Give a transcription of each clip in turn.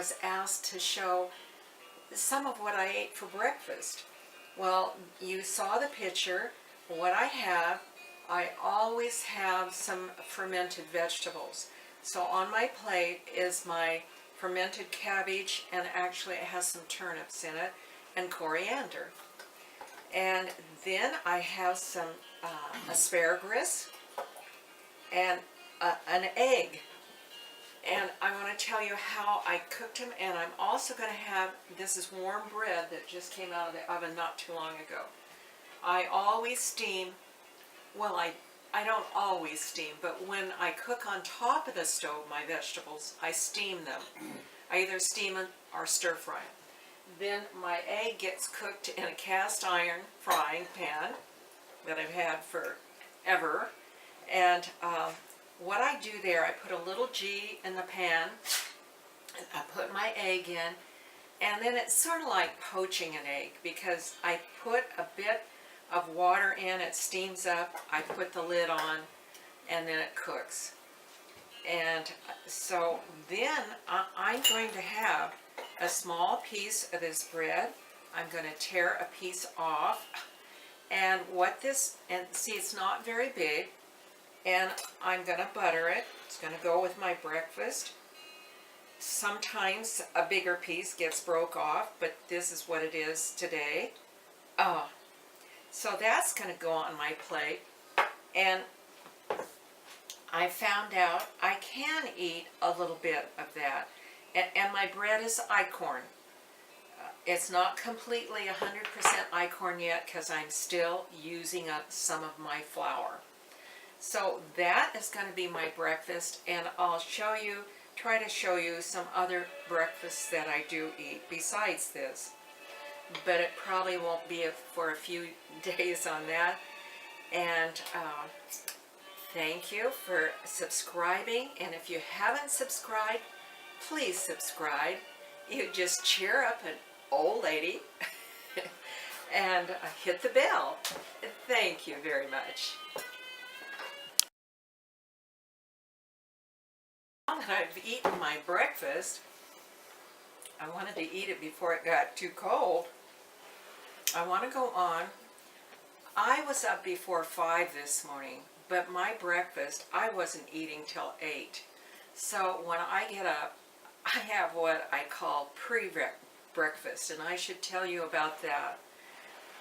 was asked to show some of what I ate for breakfast. Well, you saw the picture. What I always have some fermented vegetables. So on my plate is my fermented cabbage, and actually it has some turnips in it, and coriander. And then I have some asparagus and an egg. And I want to tell you how I cooked them, and I'm also going to have, this is warm bread that just came out of the oven not too long ago. I always steam, well, I don't always steam, but when I cook on top of the stove my vegetables, I steam them. I either steam them or stir fry them. Then my egg gets cooked in a cast iron frying pan that I've had forever. And what I do there, I put a little G in the pan, and I put my egg in, and then it's sort of like poaching an egg, because I put a bit of water in, it steams up, I put the lid on, and then it cooks. And so then I'm going to have a small piece of this bread. I'm going to tear a piece off, and see, it's not very big, and I'm going to butter it. It's going to go with my breakfast. Sometimes a bigger piece gets broke off, but this is what it is today. So that's going to go on my plate, and I found out I can eat a little bit of that. And my bread is Icorn. It's not completely 100% Icorn yet, because I'm still using up some of my flour. So that is going to be my breakfast, and I'll try to show you some other breakfasts that I do eat besides this. But it probably won't be for a few days on that. And thank you for subscribing, and if you haven't subscribed, please subscribe. You just cheer up an old lady and hit the bell. Thank you very much. Now that I've eaten my breakfast, I wanted to eat it before it got too cold. I want to go on. I was up before 5 this morning, but my breakfast, I wasn't eating till 8. So when I get up, I have what I call pre-breakfast, and I should tell you about that.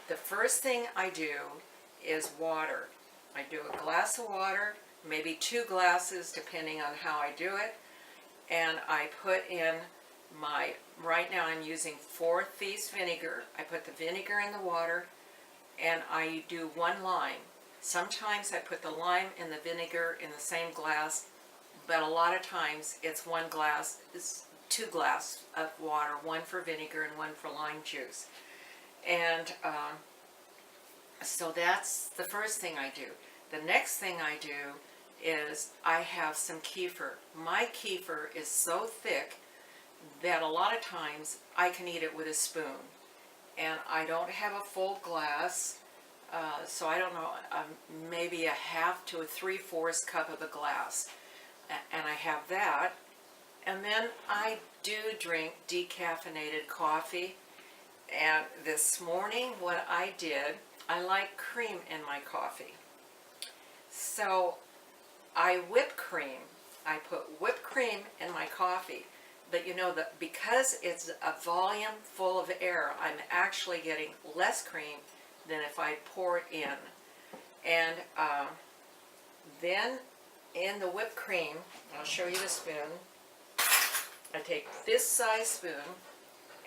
The first thing I do is water. I do a glass of water, maybe 2 glasses depending on how I do it, and I put in right now I'm using 4 thieves vinegar. I put the vinegar in the water, and I do 1 lime. Sometimes I put the lime and the vinegar in the same glass, but a lot of times it's 1 glass, it's 2 glasses of water, 1 for vinegar and 1 for lime juice. And so that's the first thing I do. The next thing I do is I have some kefir. My kefir is so thick that a lot of times I can eat it with a spoon. And I don't have a full glass, so I don't know, maybe a half to a 3/4 cup of a glass. And I have that. And then I do drink decaffeinated coffee. And this morning what I did, I like cream in my coffee. So I whip cream. I put whipped cream in my coffee. But you know that because it's a volume full of air, I'm actually getting less cream than if I pour it in. And then in the whipped cream, I'll show you the spoon. I take this size spoon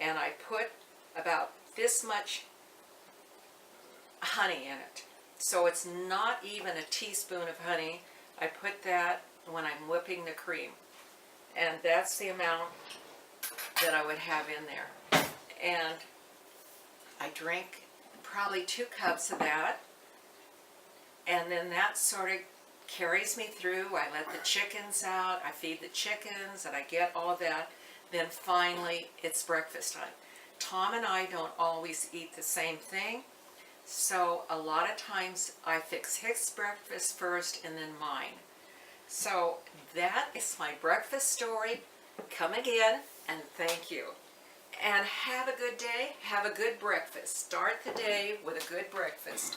and I put about this much honey in it. So it's not even a teaspoon of honey. I put that when I'm whipping the cream. And that's the amount that I would have in there. And I drink probably 2 cups of that. And then that sort of carries me through. I let the chickens out, I feed the chickens, and I get all that. Then finally, it's breakfast time. Tom and I don't always eat the same thing. So a lot of times I fix his breakfast first and then mine. So that is my breakfast story. Come again. and thank you. And have a good day. Have a good breakfast. Start the day with a good breakfast.